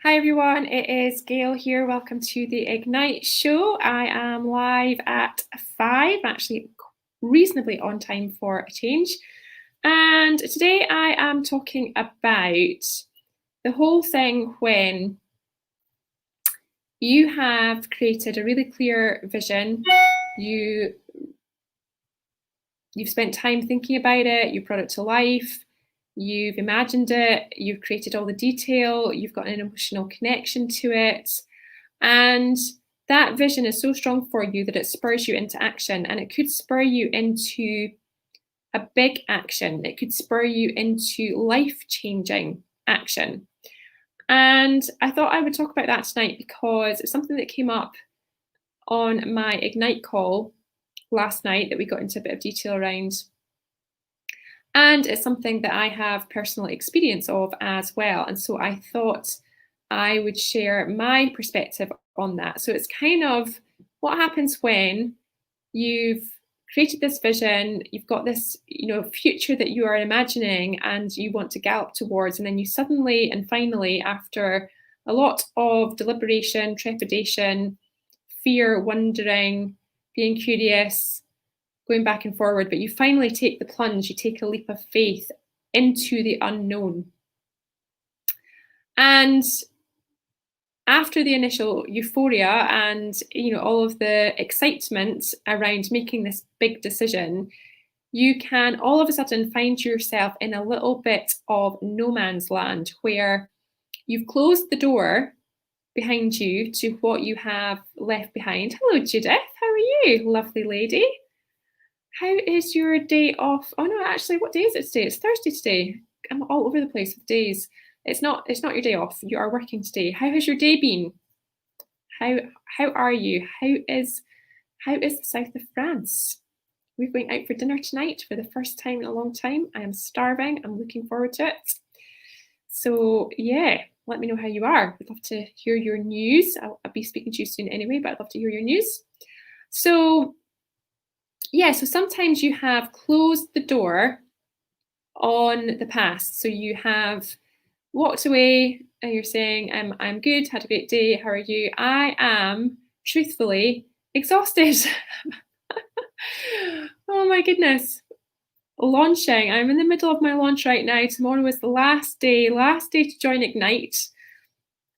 Hi everyone, it is Gail here. Welcome to the Ignite show. I am live at 5, actually reasonably on time for a change. And today I am talking about the whole thing when you have created a really clear vision, you've spent time thinking about it, you brought it to life, you've imagined it, you've created all the detail, you've got an emotional connection to it. And that vision is so strong for you that it spurs you into action, and it could spur you into a big action. It could spur you into life-changing action. And I thought I would talk about that tonight because it's something that came up on my Ignite call last night that we got into a bit of detail around. And it's something that I have personal experience of as well. And so I thought I would share my perspective on that. So it's kind of what happens when you've created this vision, you've got this, future that you are imagining and you want to gallop towards, and then you suddenly and finally, after a lot of deliberation, trepidation, fear, wondering, being curious, going back and forward, but you finally take the plunge, you take a leap of faith into the unknown. And after the initial euphoria and all of the excitement around making this big decision, you can all of a sudden find yourself in a little bit of no man's land where you've closed the door behind you to what you have left behind. Hello, Judith. How are you, lovely lady? How is your day off? Oh no, actually, what day is it today? It's Thursday today. I'm all over the place with days. It's not your day off. You are working today. How has your day been? How are you? How is the south of France? We're going out for dinner tonight for the first time in a long time. I am starving. I'm looking forward to it. So yeah, let me know how you are. I'd love to hear your news. I'll be speaking to you soon anyway, but I'd love to hear your news. So yeah, so sometimes you have closed the door on the past. So you have walked away and you're saying, I'm good, had a great day, how are you? I am truthfully exhausted. Oh my goodness. Launching. I'm in the middle of my launch right now. Tomorrow is the last day to join Ignite.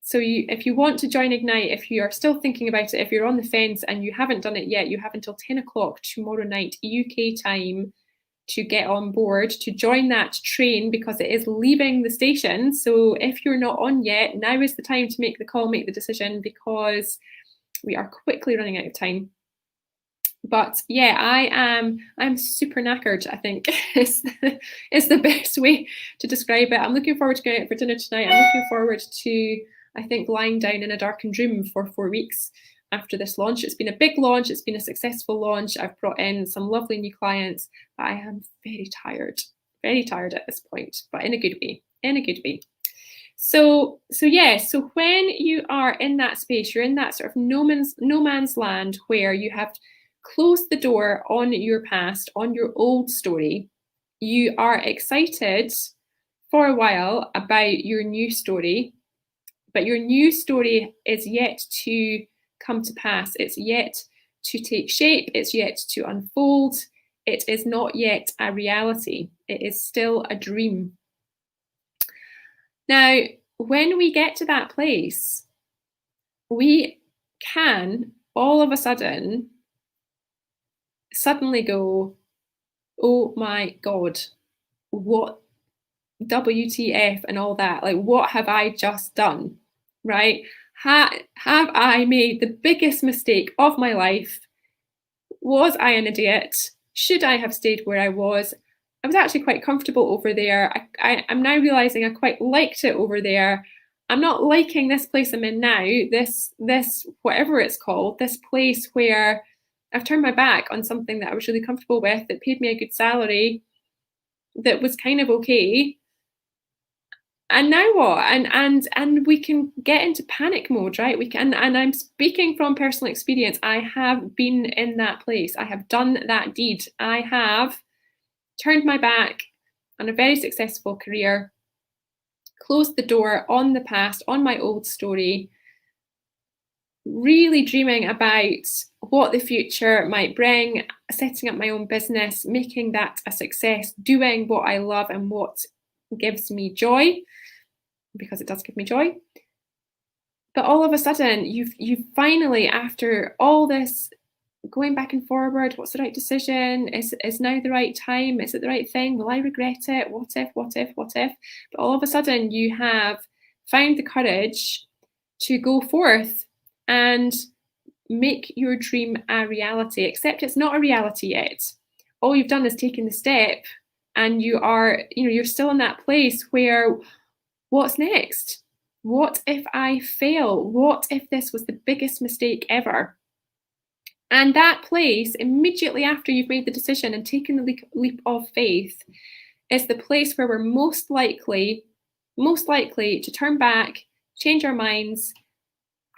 So if you want to join Ignite, if you are still thinking about it, if you're on the fence and you haven't done it yet, you have until 10 o'clock tomorrow night UK time to get on board, to join that train, because it is leaving the station. So if you're not on yet, now is the time to make the call, make the decision, because we are quickly running out of time. But yeah, I'm super knackered, I think is the best way to describe it. I'm looking forward to going out for dinner tonight. I'm looking forward to, I think, lying down in a darkened room for 4 weeks after this launch. It's been a big launch. It's been a successful launch. I've brought in some lovely new clients, but I am very tired at this point, but in a good way. So yeah, so when you are in that space, you're in that sort of no man's land where you have closed the door on your past, on your old story. You are excited for a while about your new story, but your new story is yet to come to pass. It's yet to take shape. It's yet to unfold. It is not yet a reality. It is still a dream. Now, when we get to that place, we can all of a sudden suddenly go, oh my God, what WTF and all that? Like, what have I just done? Right? Have I made the biggest mistake of my life? Was I an idiot? Should I have stayed where I was? I was actually quite comfortable over there. I'm now realizing I quite liked it over there. I'm not liking this place I'm in now, this whatever it's called, this place where I've turned my back on something that I was really comfortable with, that paid me a good salary, that was kind of okay. And now what? And we can get into panic mode, right? We can, and I'm speaking from personal experience. I have been in that place. I have done that deed. I have turned my back on a very successful career closed the door on the past, on my old story, really dreaming about what the future might bring, setting up my own business, making that a success, doing what I love and what gives me joy, because it does give me joy. But all of a sudden, you finally, after all this going back and forward, what's the right decision? Is now the right time? Is it the right thing? Will I regret it? What if, what if, what if? But all of a sudden you have found the courage to go forth and make your dream a reality, except it's not a reality yet. All you've done is taken the step, and you're still in that place where, what's next? What if I fail? What if this was the biggest mistake ever? And that place, immediately after you've made the decision and taken the leap of faith, is the place where we're most likely to turn back, change our minds,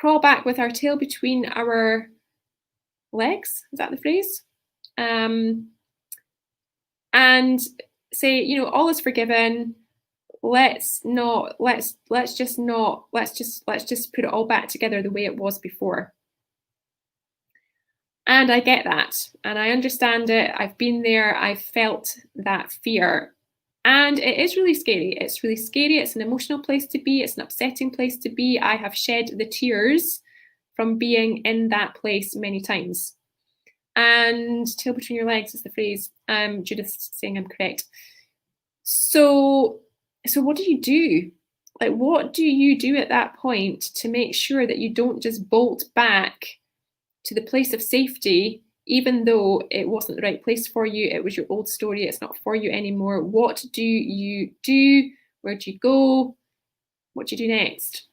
crawl back with our tail between our legs. Is that the phrase? And say, all is forgiven. Let's just put it all back together the way it was before. And I get that, and I understand it. I've been there. I've felt that fear, and it is really scary. It's really scary. It's an emotional place to be. It's an upsetting place to be. I have shed the tears from being in that place many times. And tail between your legs is the phrase. Judith's saying I'm correct. So what do you do? Like, what do you do at that point to make sure that you don't just bolt back to the place of safety, even though it wasn't the right place for you? It was your old story. It's not for you anymore. What do you do? Where do you go? What do you do next?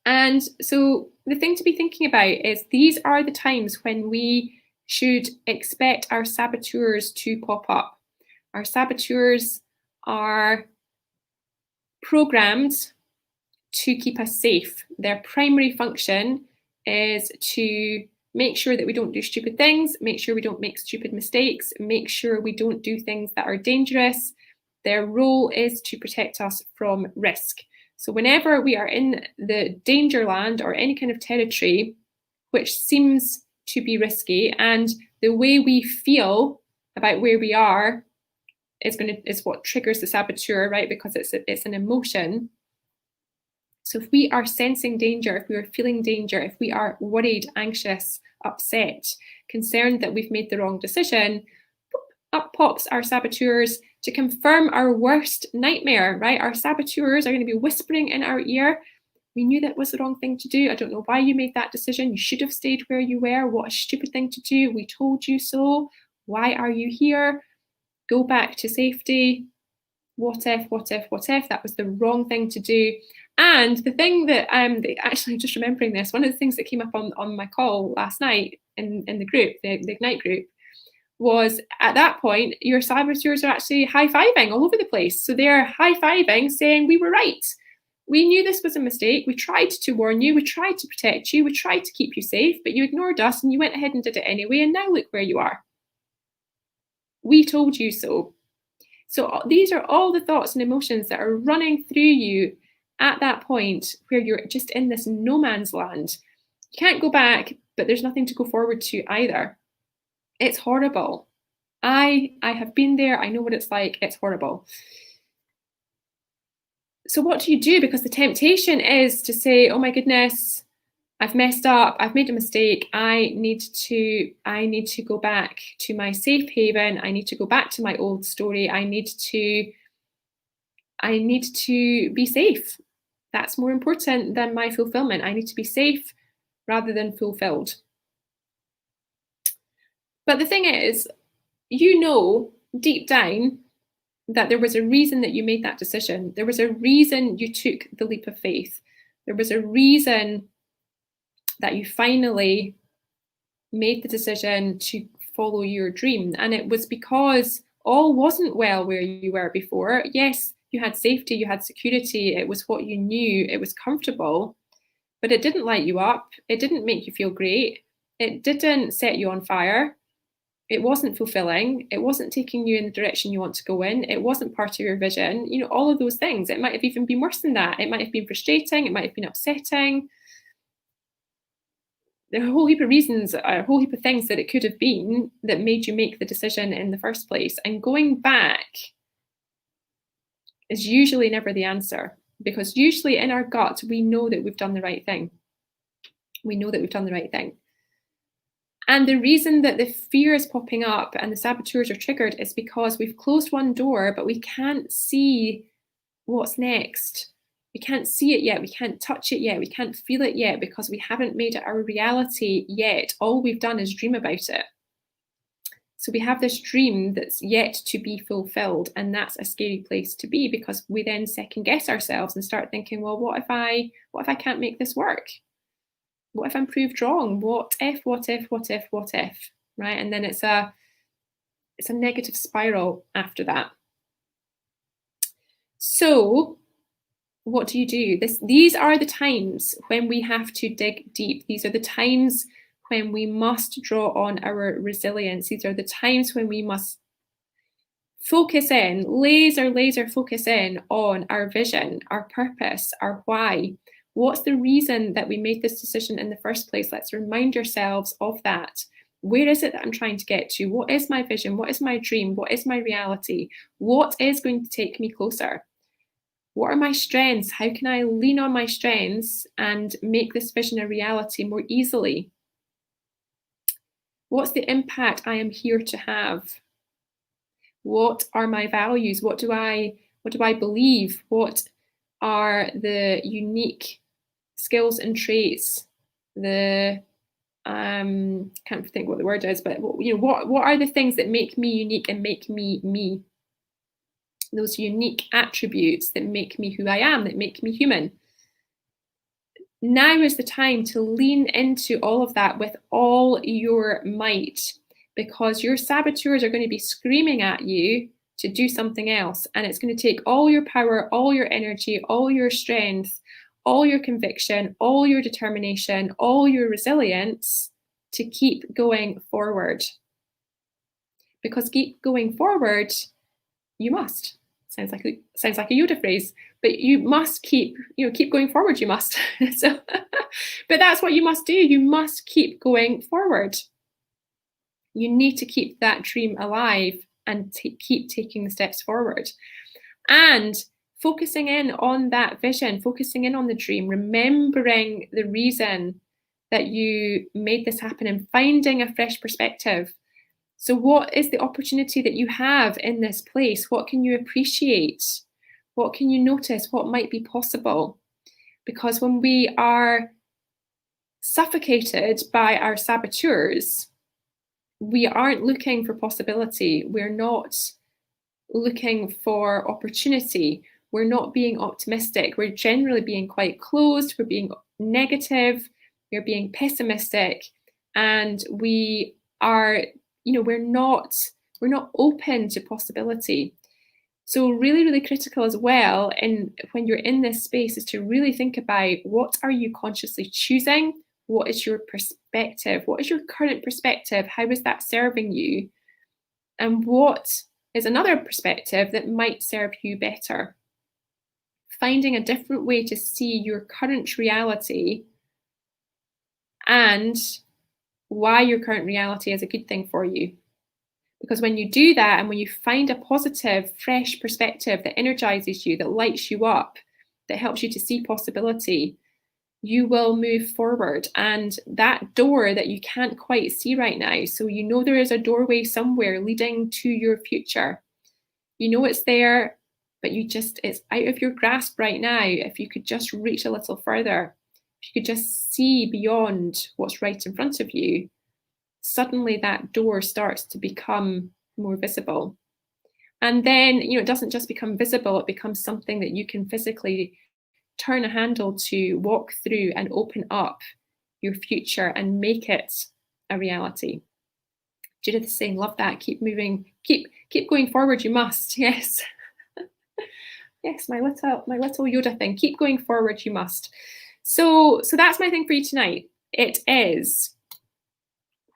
And so the thing to be thinking about is these are the times when we should expect our saboteurs to pop up. Our saboteurs are programmed to keep us safe. Their primary function is to make sure that we don't do stupid things, make sure we don't make stupid mistakes, make sure we don't do things that are dangerous. Their role is to protect us from risk. So whenever we are in the danger land or any kind of territory which seems to be risky, and the way we feel about where we are is what triggers the saboteur, right? Because it's an emotion. So if we are sensing danger, if we are feeling danger, if we are worried, anxious, upset, concerned that we've made the wrong decision, up pops our saboteurs to confirm our worst nightmare, right? Our saboteurs are going to be whispering in our ear, we knew that was the wrong thing to do. I don't know why you made that decision. You should have stayed where you were. What a stupid thing to do. We told you so. Why are you here? Go back to safety. What if, what if, what if? That was the wrong thing to do. And the thing that actually just remembering this, one of the things that came up on my call last night in the group, the Ignite group, was at that point, your saboteurs are actually high-fiving all over the place. So they're high-fiving, saying, we were right. We knew this was a mistake. We tried to warn you. We tried to protect you. We tried to keep you safe, but you ignored us and you went ahead and did it anyway. And now look where you are. We told you so. So these are all the thoughts and emotions that are running through you at that point where you're just in this no man's land. You can't go back, but there's nothing to go forward to either. It's horrible. I have been there. I know what it's like. It's horrible. So what do you do? Because the temptation is to say, oh my goodness, I've messed up. I've made a mistake. I need to go back to my safe haven. I need to go back to my old story. I need to be safe. That's more important than my fulfillment. I need to be safe rather than fulfilled. But the thing is, you know deep down that there was a reason that you made that decision. There was a reason you took the leap of faith. There was a reason that you finally made the decision to follow your dream. And it was because all wasn't well where you were before. Yes, you had safety, you had security. It was what you knew. It was comfortable, but it didn't light you up. It didn't make you feel great. It didn't set you on fire. it wasn't fulfilling, it wasn't taking you in the direction you want to go in, it wasn't part of your vision, you know, all of those things. It might have even been worse than that. It might have been frustrating, it might have been upsetting. There are a whole heap of reasons, a whole heap of things that it could have been that made you make the decision in the first place. And going back is usually never the answer, because usually in our gut, we know that we've done the right thing. We know that we've done the right thing. And the reason that the fear is popping up and the saboteurs are triggered is because we've closed one door, but we can't see what's next. We can't see it yet. We can't touch it yet. We can't feel it yet because we haven't made it our reality yet. All we've done is dream about it. So we have this dream that's yet to be fulfilled, and that's a scary place to be, because we then second guess ourselves and start thinking, well, what if I can't make this work? What if I'm proved wrong? What if, right? And then it's a negative spiral after that. So what do you do? These are the times when we have to dig deep. These are the times when we must draw on our resilience. These are the times when we must focus in, laser focus in on our vision, our purpose, our why. What's the reason that we made this decision in the first place? Let's remind ourselves of that. Where is it that I'm trying to get to? What is my vision? What is my dream? What is my reality? What is going to take me closer? What are my strengths? How can I lean on my strengths and make this vision a reality more easily? What's the impact I am here to have? What are my values? What do I believe? What are the unique skills and traits? Can't think what the word is, but you know, what are the things that make me unique and make me me? Those unique attributes that make me who I am, that make me human. Now is the time to lean into all of that with all your might, because your saboteurs are going to be screaming at you to do something else. And it's going to take all your power, all your energy, all your strength, all your conviction, all your determination, all your resilience to keep going forward. Because keep going forward, you must. Sounds like a Yoda phrase, but you must keep going forward. You must. So, but that's what you must do. You must keep going forward. You need to keep that dream alive and keep taking the steps forward, and focusing in on that vision, focusing in on the dream, remembering the reason that you made this happen, and finding a fresh perspective. So what is the opportunity that you have in this place? What can you appreciate? What can you notice? What might be possible? Because when we are suffocated by our saboteurs, we aren't looking for possibility. We're not looking for opportunity. We're not being optimistic. We're generally being quite closed. We're being negative. We're being pessimistic. And we are, we're not open to possibility. So really, really critical as well, and when you're in this space, is to really think about, what are you consciously choosing? What is your perspective? What is your current perspective? How is that serving you? And what is another perspective that might serve you better? Finding a different way to see your current reality and why your current reality is a good thing for you. Because when you do that, and when you find a positive, fresh perspective that energizes you, that lights you up, that helps you to see possibility, you will move forward. And that door that you can't quite see right now, so there is a doorway somewhere leading to your future. It's there, but it's out of your grasp right now. If you could just reach a little further, if you could just see beyond what's right in front of you, suddenly that door starts to become more visible. And then, it doesn't just become visible, it becomes something that you can physically turn a handle to, walk through, and open up your future and make it a reality. Judith is saying, love that. Keep moving, keep going forward. You must. Yes. Yes, my little Yoda thing. Keep going forward. You must. So that's my thing for you tonight. It is,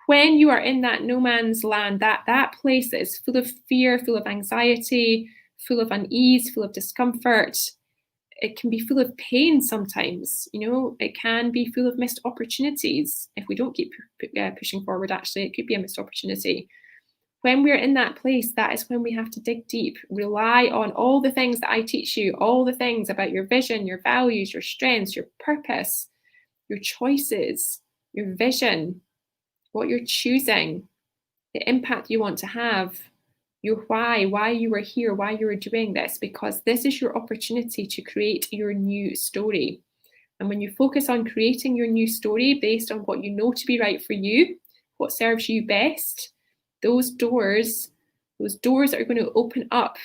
When you are in that no man's land, that place that is full of fear, full of anxiety, full of unease, full of discomfort, it can be full of pain sometimes. It can be full of missed opportunities. If we don't keep pushing forward, actually, it could be a missed opportunity. When we're in that place, that is when we have to dig deep, rely on all the things that I teach you, all the things about your vision, your values, your strengths, your purpose, your choices, your vision, what you're choosing, the impact you want to have, your why you are here, why you are doing this, because this is your opportunity to create your new story. And when you focus on creating your new story based on what you know to be right for you, what serves you best, those doors are going to open up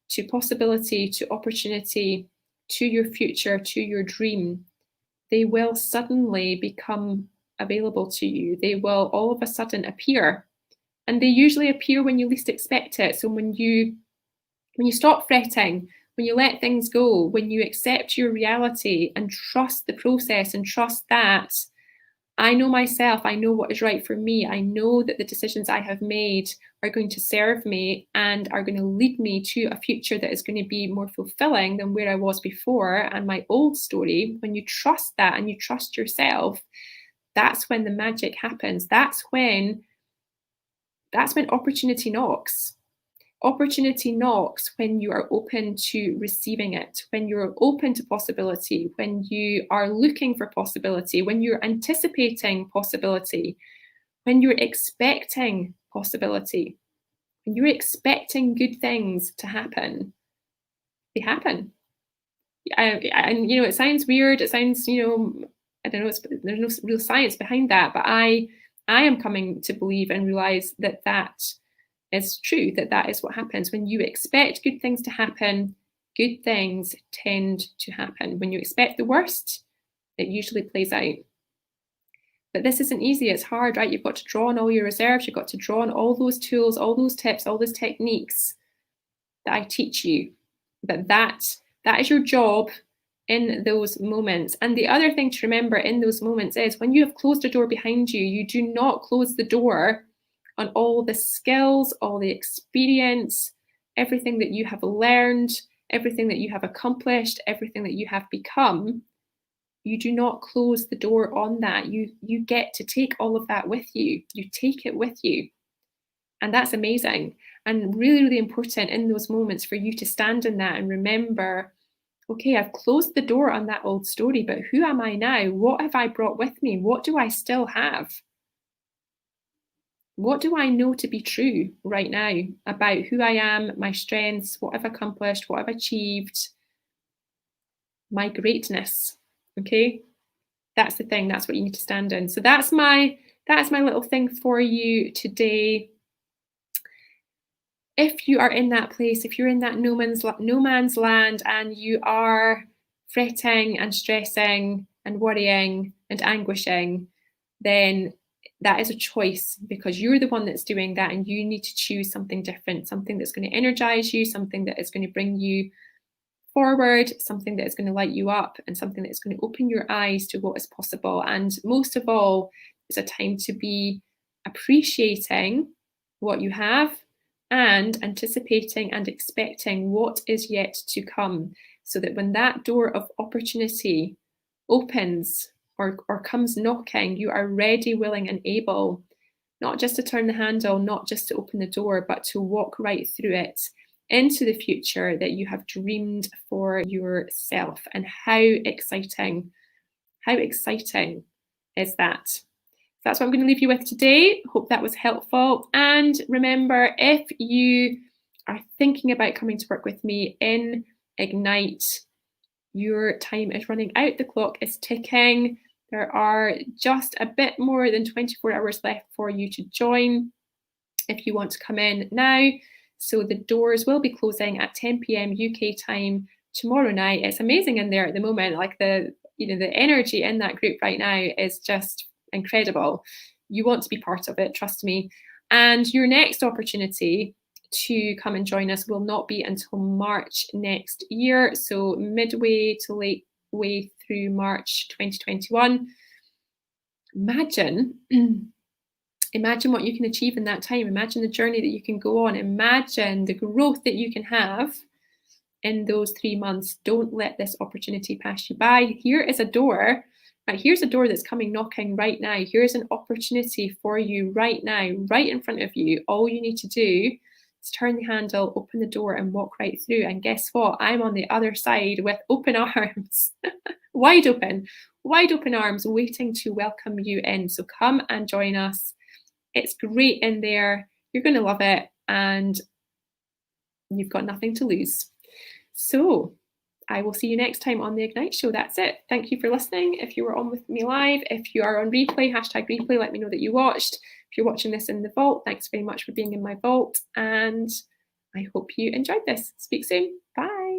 to possibility, to opportunity, to your future, to your dream. They will suddenly become available to you. They will all of a sudden appear. And they usually appear when you least expect it. So when you stop fretting, when you let things go, when you accept your reality and trust the process and trust that I know myself, I know what is right for me, I know that the decisions I have made are going to serve me and are going to lead me to a future that is going to be more fulfilling than where I was before and my old story. When you trust that and you trust yourself, that's when the magic happens. That's when opportunity knocks. Opportunity knocks when you are open to receiving it, when you're open to possibility, when you are looking for possibility, when you're anticipating possibility, when you're expecting possibility, when you're expecting good things to happen. They happen. And it sounds weird. It sounds, I don't know. There's no real science behind that, but I am coming to believe and realize that is true, that is what happens. When you expect good things to happen, good things tend to happen. When you expect the worst, it usually plays out. But this isn't easy, it's hard, right? You've got to draw on all your reserves, you've got to draw on all those tools, all those tips, all those techniques that I teach you. But that is your job in those moments. And the other thing to remember in those moments is when you have closed a door behind you, you do not close the door on all the skills, all the experience, everything that you have learned, everything that you have accomplished, everything that you have become. You do not close the door on that. You get to take all of that with you. You take it with you. And that's amazing and really, really important in those moments for you to stand in that and remember, okay, I've closed the door on that old story, but who am I now? What have I brought with me? What do I still have? What do I know to be true right now about who I am, my strengths, what I've accomplished, what I've achieved, my greatness? Okay, that's the thing. That's what you need to stand in. So that's my little thing for you today. If you are in that place, if you're in that no man's land and you are fretting and stressing and worrying and anguishing, then that is a choice because you're the one that's doing that and you need to choose something different, something that's going to energize you, something that is going to bring you forward, something that is going to light you up and something that is going to open your eyes to what is possible. And most of all, it's a time to be appreciating what you have and anticipating and expecting what is yet to come, so that when that door of opportunity opens or comes knocking, you are ready, willing, and able, not just to turn the handle, not just to open the door, but to walk right through it into the future that you have dreamed for yourself. And how exciting is that? That's what I'm going to leave you with today. Hope that was helpful. And remember, if you are thinking about coming to work with me in Ignite, your time is running out. The clock is ticking. There are just a bit more than 24 hours left for you to join if you want to come in now. So the doors will be closing at 10 p.m. UK time tomorrow night. It's amazing in there at the moment. Like the energy in that group right now is just incredible. You want to be part of it, trust me. And your next opportunity to come and join us will not be until March next year. So midway to late way through March 2021. Imagine Imagine what you can achieve in that time. Imagine the journey that you can go on. Imagine the growth that you can have in those 3 months. Don't let this opportunity pass you by. Here is a door. Right, here's a door that's coming knocking right now. Here's an opportunity for you right now, right in front of you. All you need to do is turn the handle, open the door, and walk right through. And guess what? I'm on the other side with open arms, wide open arms, waiting to welcome you in. So come and join us. It's great in there. You're going to love it, and you've got nothing to lose. So I will see you next time on the Ignite Show. That's it. Thank you for listening. If you were on with me live, if you are on replay, #replay, let me know that you watched. If you're watching this in the vault, thanks very much for being in my vault. And I hope you enjoyed this. Speak soon. Bye.